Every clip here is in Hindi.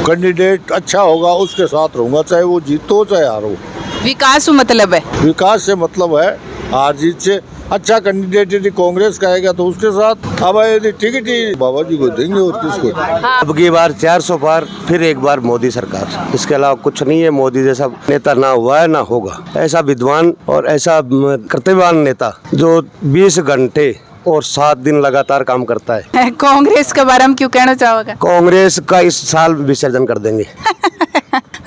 कैंडिडेट अच्छा होगा उसके साथ रहूंगा, चाहे वो जीतो चाहे हारो। विकास मतलब है? विकास से मतलब है हार जीत से। अच्छा कैंडिडेट यदि कांग्रेस का आएगा तो उसके साथ, अब यदि टिकट ही बाबा जी को देंगे और किसको। अब की बार 400 पार, फिर एक बार मोदी सरकार, इसके अलावा कुछ नहीं है। मोदी जैसा नेता ना हुआ है ना होगा। ऐसा विद्वान और ऐसा कर्तव्यवान नेता जो 20 घंटे और 7 दिन लगातार काम करता है। कांग्रेस के बारे में क्यों कहना चाहोगे? कांग्रेस का इस साल विसर्जन कर देंगे।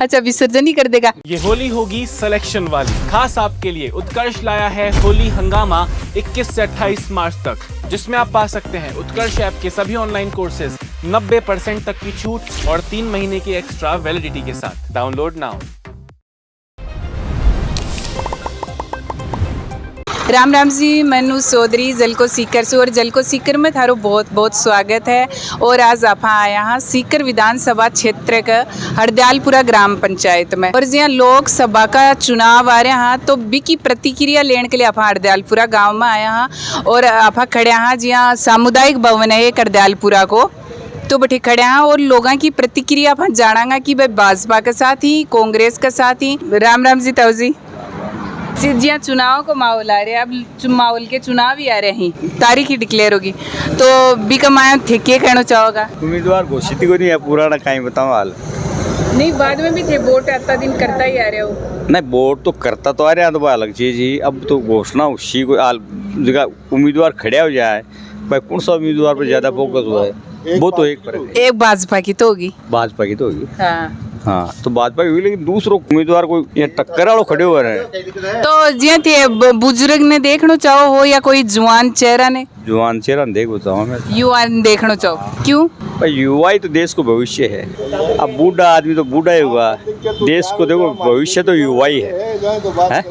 अच्छा, विसर्जन ही कर देगा। ये होली होगी सिलेक्शन वाली। खास आपके लिए उत्कर्ष लाया है होली हंगामा 21 से 28 मार्च तक, जिसमें आप पा सकते हैं उत्कर्ष ऐप के सभी ऑनलाइन कोर्सेज 90% तक की छूट और 3 महीने की एक्स्ट्रा वैलिडिटी के साथ। Download now. राम राम जी, मैनू चौधरी जलको सीकर से, और जलको सीकर में थारो बहुत बहुत स्वागत है। और आज आप आया हाँ सीकर विधानसभा क्षेत्र का हरदयालपुरा ग्राम पंचायत में, और जहाँ लोकसभा का चुनाव आ रहे हाँ तो बिकी प्रतिक्रिया लेने के लिए आप हरदयालपुरा गांव में आया हाँ। और आप खड़े हाँ जहाँ सामुदायिक भवन है हरदयालपुरा को, तो बैठे खड़े हैं और लोगों की प्रतिक्रिया आप जानांगा कि भाई भाजपा के साथ ही कांग्रेस के साथ ही। राम राम जी ताऊ जी। जिया चुनाव को माहौल आ रहे हैं, अब माहौल के चुनाव ही आ रहे हैं, तारीख ही डिक्लेयर होगी, तो बी कमाया थे क्या कहना चाहोगा? उम्मीदवार घोषित को नहीं है, पुराना कहीं बताओ हाल नहीं, बाद में भी थे वोट आता दिन करता ही आ रहे हो। नहीं, वोट तो करता तो आ रहे हैं, तो अलग चीज ही। अब तो घोषणा उसी को जगह उम्मीदवार खड़े हो जाए, भाई कौन सा उम्मीदवार पर ज्यादा फोकस हुआ है, वो तो एक भाजपा की तो होगी। भाजपा की तो होगी, हाँ तो भाजपा की हुई, लेकिन दूसरों उम्मीदवार को ये टक्कर वालों खड़े हुए हैं। तो जिया थे बुजुर्ग ने देखना चाहो हो या कोई जुआन चेहरा ने? जुआन चेहरा देख बताओ मैं, युवा ने देखना चाहो, क्यों? भाई युवा ही तो देश को भविष्य है। अब बूढ़ा आदमी तो बूढ़ा ही हुआ, देश को देखो भविष्य तो युवा ही है?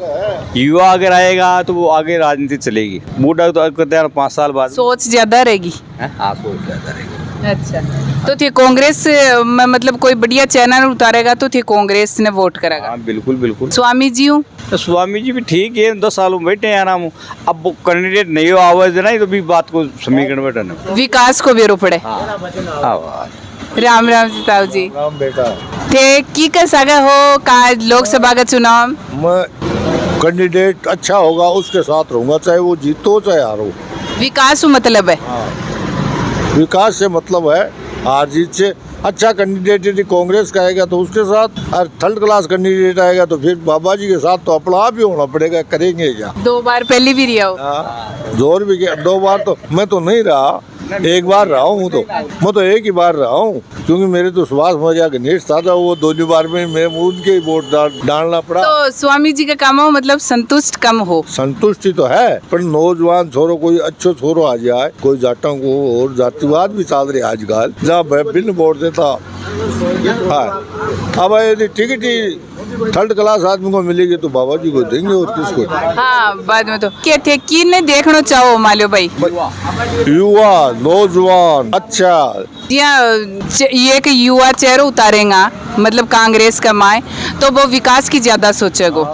युवा अगर आएगा तो वो आगे राजनीति चलेगी। बूढ़ा तो 5 साल बाद सोच ज्यादा रहेगी। हाँ, सोच ज्यादा रहेगी। अच्छा, तो थे कांग्रेस में मतलब कोई बढ़िया चैनल उतारेगा तो थे कांग्रेस ने वोट करेगा? हाँ बिल्कुल बिल्कुल। स्वामी जी हूँ, तो स्वामी जी भी ठीक है, 10 सालों में बैठे हैं आराम। अब वो कैंडिडेट नहीं हो आवाज नहीं तो भी बात को समीकरण बैठा विकास को बेरो पड़े। राम राम जी ताऊ जी। राम बेटा थे की कर सका हो का लोकसभा का चुनाव? मैं कैंडिडेट अच्छा होगा उसके साथ रहूंगा, चाहे वो जीतो चाहे हारो। विकास मतलब है? विकास से मतलब है हार जीत से। अच्छा कैंडिडेट यदि कांग्रेस का आएगा तो उसके साथ, और थर्ड क्लास कैंडिडेट आएगा तो फिर बाबा जी के साथ तो अपना आप ही होना पड़ेगा। करेंगे क्या? 2 बार पहले भी रिया हो? जोर भी गया 2 बार तो मैं तो नहीं रहा, 1 बार रहा हूँ। तो मैं तो 1 ही बार रहा हूँ, क्योंकि मेरे तो सुभाष मौर्य गणेश था, वो 2 बार में मैं उनके ही वोट डालना पड़ा। तो स्वामी जी का काम हो मतलब संतुष्ट कम हो? संतुष्टि तो है, पर नौजवान छोरो कोई अच्छो छोरो आ जाए, कोई जाटों को और जातिवाद भी चल रहे आजकल, जहाँ बिन वोट देता। हाँ, अब यदि टिकट ही थर्ड क्लास आदमी को मिलेगी तो बाबा जी को देंगे और किसको। हाँ, बाद में तो क्या थे कि नहीं देखना चाहो मालियो भाई? युवा नौजवान अच्छा ये कि युवा चेहरा उतारेगा मतलब कांग्रेस का माए, तो वो विकास की ज्यादा सोचेगो,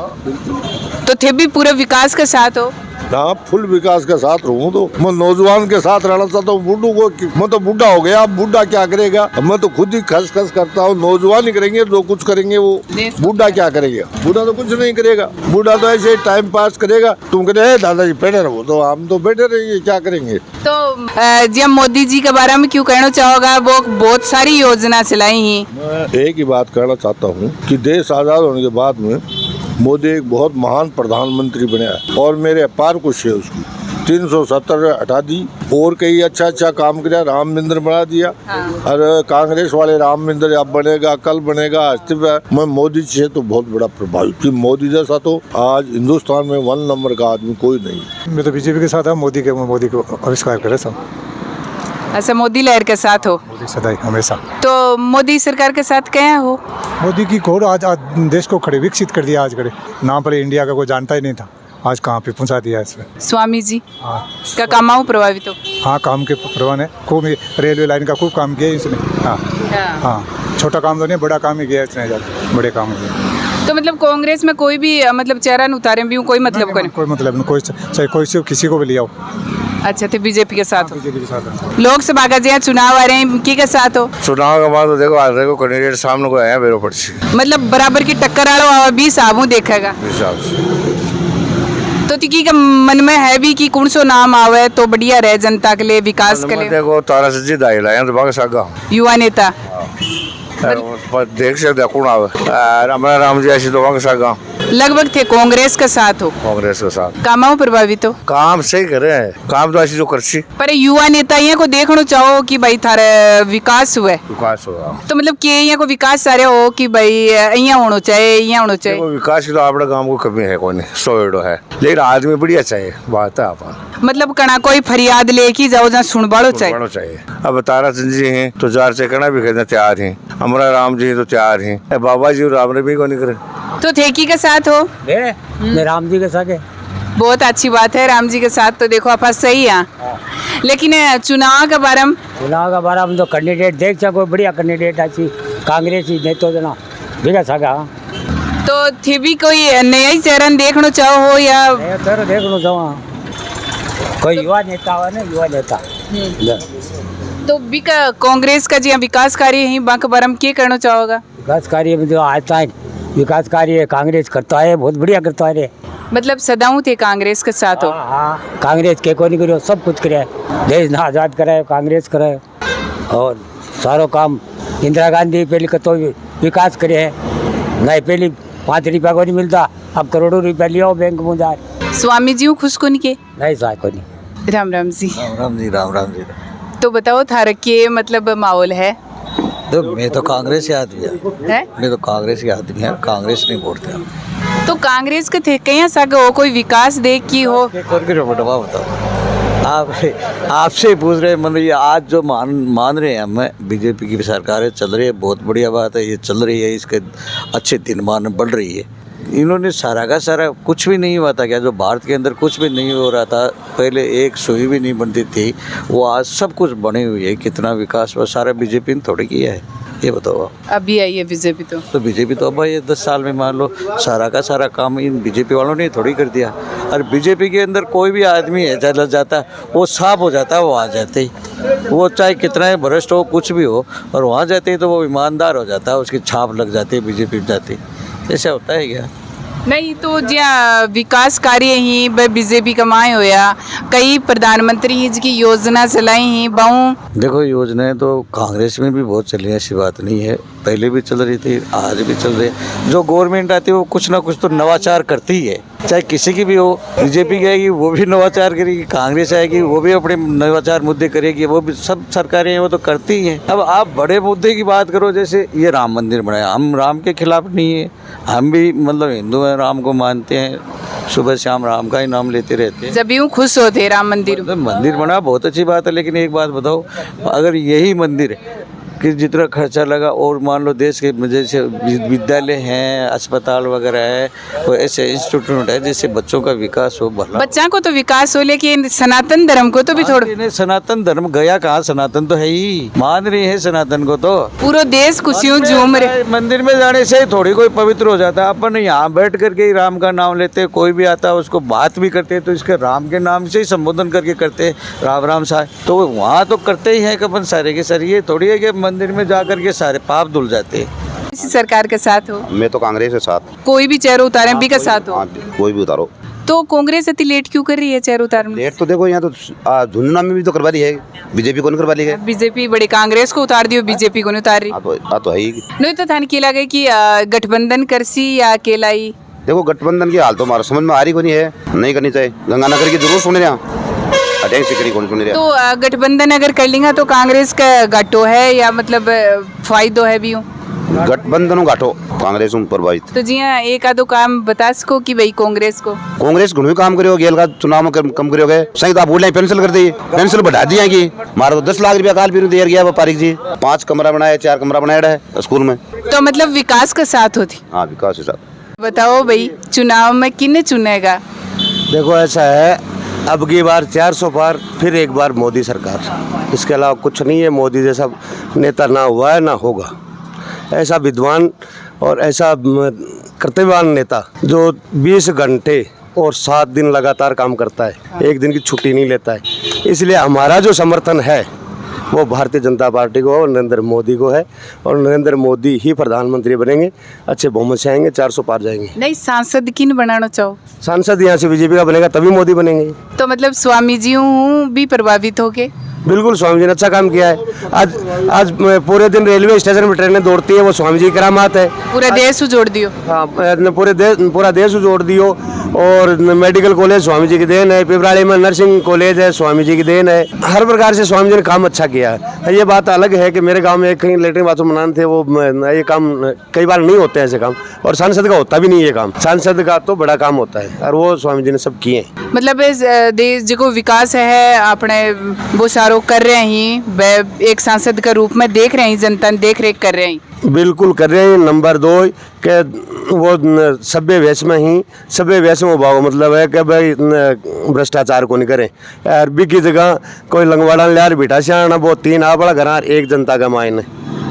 तो थे भी पूरे विकास के साथ हो? हाँ, फुल विकास के साथ रहूँ तो मैं नौजवान के साथ रहना चाहता हूँ। बूढ़ू को मैं तो बूढ़ा हो गया, अब बूढ़ा क्या करेगा? मैं तो खुद ही खस खस करता हूँ। नौजवान ही करेंगे जो कुछ करेंगे, वो बूढ़ा क्या करेगा? बूढ़ा तो कुछ नहीं करेगा, बूढ़ा तो ऐसे टाइम पास करेगा। तुम कहे दादाजी बैठे रहो, तो हम तो बैठे रहेंगे, क्या करेंगे? तो जी मोदी जी के बारे में क्यों कहना चाहोगा? वो बहुत सारी योजना चलाई ही। मैं एक ही बात कहना चाहता हूँ कि देश आजाद होने के बाद में मोदी एक बहुत महान प्रधानमंत्री बना है, और मेरे अपार खुशी है उसकी। 370 हटा दी और कई अच्छा काम किया, राम मंदिर बना दिया। और कांग्रेस वाले राम मंदिर अब बनेगा, कल बनेगा, मैं मोदी जी से तो बहुत बड़ा प्रभावित कि मोदी जैसा तो आज हिंदुस्तान में 1 नंबर का आदमी कोई नहीं। मैं तो बीजेपी के साथ है, मोदी को आविष्कार करे सब। अच्छा, मोदी लहर के साथ हो? मोदी सदाई हमेशा। तो मोदी सरकार के साथ क्या हो? मोदी की घोर आज देश को खड़े विकसित कर दिया। आज खड़े नाम पर इंडिया का कोई जानता ही नहीं था, आज कहाँ पे पहुँचा दिया इसमें। स्वामी जी का काम प्रभावित हो? हाँ, काम के प्रभाव है खूब, रेलवे लाइन का खूब काम किया इसने। हाँ, छोटा काम तो नहीं, बड़ा काम ही किया इसने, बड़े काम किए। तो मतलब कांग्रेस में कोई भी मतलब चेहरा न उतारे भी कोई मतलब कोई मतलब नहीं, कोई चाहे कोई से किसी को भी ले आओ, अच्छा, तो बीजेपी के साथ हो। बीजेपी के साथ हैं। लोकसभा का जो चुनाव आ रहे हैं, की के साथ हो? चुनाव के बाद तो देखो आज देखो कैंडिडेट सामने को आया मेरे पर्ची मतलब बराबर की टक्कर आड़ो आवा भी साबू देखेगा हिसाब से। तो तिकी का मन में है भी कि कौन सो नाम आवे तो बढ़िया रहे जनता के लिए, विकास के लिए? देखो तारा से जी दाई लाया तो बाग सागा युवा नेता देख सकते कौन आवे हमारा राम जी ऐसी तो बाग सागा लगभग थे कांग्रेस के साथ हो। कांग्रेस के साथ कामों प्रभावित हो? काम सही करे हैं, काम तो ऐसी जो करसी पर युवा नेता ये को देखना चाहो कि भाई थारे विकास हुए, विकास होगा। तो मतलब के ये को विकास सारे हो कि भाई यहाँ होना चाहिए, यहाँ होना चाहिए? देखो विकास की तो अपने गांव को कमी है कोई नहीं, सोएडो है, लेकिन आदमी बढ़िया चाहिए, बात है अपन मतलब कना कोई फरियाद लेके जाओ जहाँ सुनबाड़ो चाहिए। चाहिए। अब तारा सिंह जी हैं तो जार से कहना भी कहना तैयार हैं, हमारा राम जी तो तैयार हैं, बाबा जी राम ने भी को नहीं करे। तो ठेकी के साथ हो? मैं राम जी के साथ है। बहुत अच्छी बात है, राम जी के साथ तो देखो आप सही है। लेकिन चुनाव के बारे में हम तो कैंडिडेट देख सको, बढ़िया कैंडिडेट अच्छी कांग्रेस ही नहीं तो जना बिगा सका। तो थे भी कोई नया ही चेहरा देखना चाहो हो या सर देखो जाओ कोई युवा नेता हो ना, युवा नेता तो भी कांग्रेस का जी विकास कार्य है बांक बारे में क्या करना चाहोगा? विकास कार्य में जो आता है विकास कार्य कांग्रेस करता है, बहुत बढ़िया करता है। मतलब सदाऊ थे कांग्रेस के साथ हो? हाँ कांग्रेस के को नहीं करो, सब कुछ करे, देश ना आज़ाद कराए कांग्रेस कराए, और सारो काम इंदिरा गांधी पहले कतो विकास करे है, नहीं पहले 5 रुपया को नहीं मिलता, अब करोड़ों रुपया लिया बैंक में जा। स्वामी जी खुश को नहीं के? नहीं साहब को नहीं। राम राम जी। राम जी राम राम जी। तो बताओ थारा के मतलब माहौल है? तो मैं तो कांग्रेस के आदमी है? मैं तो कांग्रेस के आदमी है, कांग्रेस नहीं वोटते हम। तो कांग्रेस के थे कहीं सग हो कोई विकास देख की हो? बटवा बताओ आपसे ही पूछ रहे हैं, मतलब ये आज जो मान रहे हैं हम बीजेपी की सरकारें चल रही है, बहुत बढ़िया बात है, ये चल रही है, इसके अच्छे दिन मान बढ़ रही है। इन्होंने सारा का सारा कुछ भी नहीं हुआ था क्या, जो भारत के अंदर कुछ भी नहीं हो रहा था, पहले एक सुई भी नहीं बनती थी, वो आज सब कुछ बनी हुई है। कितना विकास वो सारा बीजेपी ने थोड़ी किया है, ये बताओ। अभी आई है बीजेपी तो बीजेपी तो अब ये 10 साल में मान लो सारा का सारा काम इन बीजेपी वालों ने थोड़ी कर दिया। और बीजेपी के अंदर कोई भी आदमी है चला जाता है, वो साफ हो जाता है, वो आ जाते ही, वो चाहे कितना ही भ्रष्ट हो कुछ भी हो, और वहाँ जाते ही तो वो ईमानदार हो जाता है, उसकी छाप लग जाती है बीजेपी में जाती। ऐसा होता है क्या? नहीं तो ज्या विकास कार्य ही बीजेपी कमाए होया, कई प्रधानमंत्री ही जिसकी योजना चलाई ही बहु। देखो योजनाएं तो कांग्रेस में भी बहुत चली है, ऐसी बात नहीं है, पहले भी चल रही थी, आज भी चल रही है। जो गवर्नमेंट आती है वो कुछ ना कुछ तो नवाचार करती ही है, चाहे किसी की भी हो। बीजेपी की आएगी वो भी नवाचार करेगी, कांग्रेस आएगी वो भी अपने नवाचार मुद्दे करेगी, वो भी सब सरकारें हैं वो तो करती ही हैं। अब आप बड़े मुद्दे की बात करो, जैसे ये राम मंदिर बनाया, हम राम के खिलाफ नहीं है, हम भी मतलब हिंदू हैं, राम को मानते हैं, सुबह शाम राम का ही नाम लेते रहते हैं। जब यूँ खुश होते राम मंदिर मंदिर बना बहुत अच्छी बात है, लेकिन एक बात बताओ, अगर यही मंदिर कि जितना खर्चा लगा, और मान लो देश के जैसे विद्यालय हैं, अस्पताल वगैरह है, कोई ऐसे इंस्टीट्यूट है जिससे बच्चों का विकास हो, भला बच्चा को तो विकास हो, लेकिन सनातन धर्म को तो भी थोड़ा। सनातन धर्म गया कहाँ? सनातन तो है ही, मान रही है सनातन को, तो पूरा देश खुशियों झूम रहे। मंदिर में जाने से ही थोड़ी कोई पवित्र हो जाता है। अपन यहाँ बैठ करके ही राम का नाम लेते, कोई भी आता है उसको बात भी करते तो इसके राम के नाम से ही संबोधन करके करते, राम राम साहब, तो वहाँ तो करते ही हैं अपन सारे के सारे। ये थोड़ी है कि मंदिर में जाकर के सारे पाप धुल जाते हैं। इसी सरकार के साथ हो? मैं तो कांग्रेस के साथ। कोई भी चेहरा उतारे भी के साथ हो? कोई भी उतारो। तो कांग्रेस इतनी लेट क्यों कर रही है चेहरा उतारने? लेट तो देखो यहाँ तो धुंधुना में भी तो करवा ली है, बीजेपी को नहीं करवा ली है। बीजेपी बड़ी कांग्रेस को उतार दी, बीजेपी को नहीं उतार रही। तो है ही। नहीं तो थाने की लगे कि गठबंधन करसी या अकेला ही? देखो गठबंधन की हाल तो हमारा समझ में आ रही को नहीं है, नहीं करनी चाहिए। गंगानगर की जरूर सुन रहे हैं, तो गठबंधन अगर कर लेंगे तो कांग्रेस का घाटो है या मतलब फायदो है भी हूँ? गठबंधन घाटो कांग्रेस प्रभावित। तो जी हाँ, एक आधो काम बता सको कि भाई कांग्रेस घणो काम करो, गेल का चुनाव में कम करोगे, सही तो आप बोल रहे पेंसिल कर दी, पेंसिल बढ़ा दी कि मारा तो 10 लाख रुपया काल भी दिया गया व्यापारिक जी, 5 कमरा बनाया, 4 कमरा बनाया है स्कूल में। तो मतलब विकास के साथ होती? हाँ विकास के साथ। बताओ भाई चुनाव में किन्ने चुनेगा? देखो ऐसा है, अब की बार 400 पार, फिर एक बार मोदी सरकार, इसके अलावा कुछ नहीं है। मोदी जैसा नेता ना हुआ है ना होगा, ऐसा विद्वान और ऐसा कर्तव्यवान नेता जो 20 घंटे और 7 दिन लगातार काम करता है, एक दिन की छुट्टी नहीं लेता है, इसलिए हमारा जो समर्थन है वो भारतीय जनता पार्टी को और नरेंद्र मोदी को है, और नरेंद्र मोदी ही प्रधानमंत्री बनेंगे, अच्छे बहुमत से आएंगे, 400 पार जाएंगे। नहीं, सांसद किन बनाना चाहो? सांसद यहाँ से बीजेपी का बनेगा तभी मोदी बनेंगे। तो मतलब स्वामी जी भी प्रभावित हो गए? बिल्कुल, स्वामी जी ने अच्छा काम किया है। आज पूरे दिन रेलवे स्टेशन में ट्रेनें दौड़ती है, वो स्वामी जी की करामात है। पूरा देश जोड़ दियो। हाँ, पूरा देश जोड़ दियो। और मेडिकल कॉलेज स्वामी जी की देन है, पिपराड़ी में नर्सिंग कॉलेज है, स्वामी जी की देन है। हर प्रकार से स्वामी जी ने काम अच्छा किया है। ये बात अलग है कि मेरे गांव में एक कहीं लेटरिन बाथरूम बनाने थे, वो ये काम कई बार नहीं होते हैं ऐसे काम, और सांसद का होता भी नहीं ये काम। सांसद का तो बड़ा काम होता है, और वो स्वामी जी ने सब किए हैं। मतलब इस देश जो विकास है अपने वो सारो कर रहे हैं, एक सांसद के रूप में देख रहे हैं, जनता देख रेख कर रहे हैं। बिल्कुल कर रहे हैं। नंबर 2 के वो सभ्य वेश में भाव मतलब है कि भाई भ्रष्टाचार को नहीं करें। अरबी की जगह कोई लंगवाड़ा लियार बिठा से आना, वो 3 आ बड़ा घर एक जनता का मायने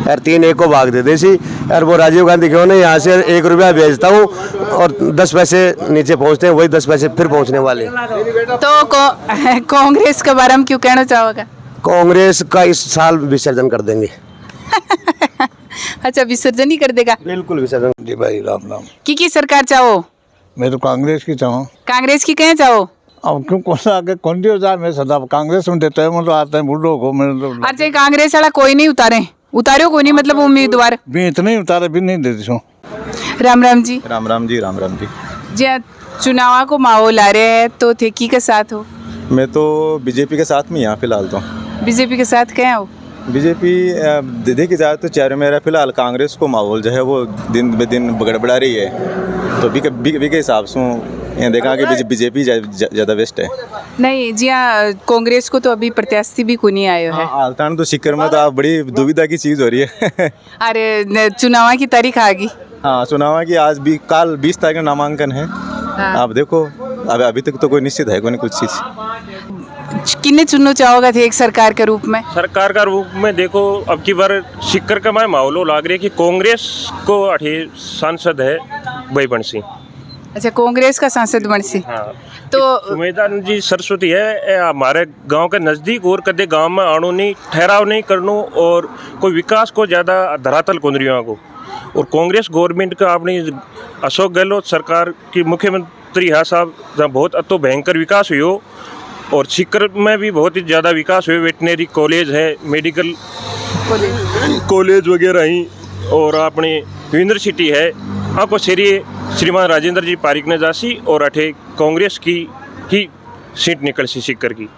यार 3 एक को भाग दे देसी यार। वो राजीव गांधी क्यों नहीं, यहाँ से 1 रुपया भेजता हूँ और 10 पैसे नीचे पहुँचते हैं, वही 10 पैसे फिर पहुँचने वाले। तो कांग्रेस के बारे में क्यों कहना चाहोगे? कांग्रेस का इस साल विसर्जन कर देंगे। अच्छा, विसर्जन ही कर देगा? बिल्कुल विसर्जन। जी भाई, राम राम। की सरकार चाहो? मैं तो कांग्रेस की चाहूँ। कांग्रेस की कहें चाहो? अब क्यों कौन सा आगे कौन दी हजार में सदा कांग्रेस में देते हैं, मतलब आते हैं बूढ़ों को। मैं तो अच्छा, कांग्रेस वाला कोई नहीं उतारो कोई नहीं, मतलब उम्मीदवार भी इतने उतारे भी नहीं देती हूँ। राम राम जी। राम राम जी, राम राम जी। जी, चुनाव को माहौल आ रहे हैं, तो थे की के साथ हो? मैं तो बीजेपी के साथ में यहाँ फिलहाल तो। बीजेपी के साथ कहें हो? बीजेपी देखी जाए तो चारों मेरा फिलहाल कांग्रेस को माहौल जो है वो दिन ब दिन गड़बड़ा रही है, तो बी के हिसाब से यहाँ देखा कि बीजेपी ज़्यादा बेस्ट है। नहीं जी हाँ, कांग्रेस को तो अभी प्रत्याशी भी कोई नहीं आयो है। हालतान तो सिक्कर में तो आप बड़ी दुविधा की चीज़ हो रही है। अरे चुनाव की तारीख आ गई। हाँ, चुनाव की आज भी कल 20 तारीख का नामांकन है। हाँ। आप देखो, अभी तक तो कोई निश्चित है कोई कुछ चीज़। किन्ने चुनना चाहोगे थे एक सरकार के रूप में? सरकार का रूप में देखो, अब की बार सिक्कर का मैं माहौल लाग रही है कि कांग्रेस को 8 सांसद है भाई बंसी। अच्छा, कांग्रेस का सांसद बंसी। हाँ, तो उम्मीदवार जी सरस्वती है हमारे गांव के नज़दीक, और कदे गांव में आनो नहीं, ठहराव नहीं करनो, और कोई विकास को ज़्यादा धरातल कुंदरियों को। और कांग्रेस गवर्नमेंट का अपनी अशोक गहलोत सरकार की मुख्यमंत्री है साहब, जहाँ बहुत अतो भयंकर विकास हुई हो, और सिक्कर में भी बहुत ही ज़्यादा विकास हुए। वेटनरी कॉलेज है, मेडिकल कॉलेज वगैरह ही, और अपनी यूनिवर्सिटी है। आपको श्रीमान राजेंद्र जी पारिक ने जासी, और अठे कांग्रेस की ही सीट निकल सी सिक्कर की।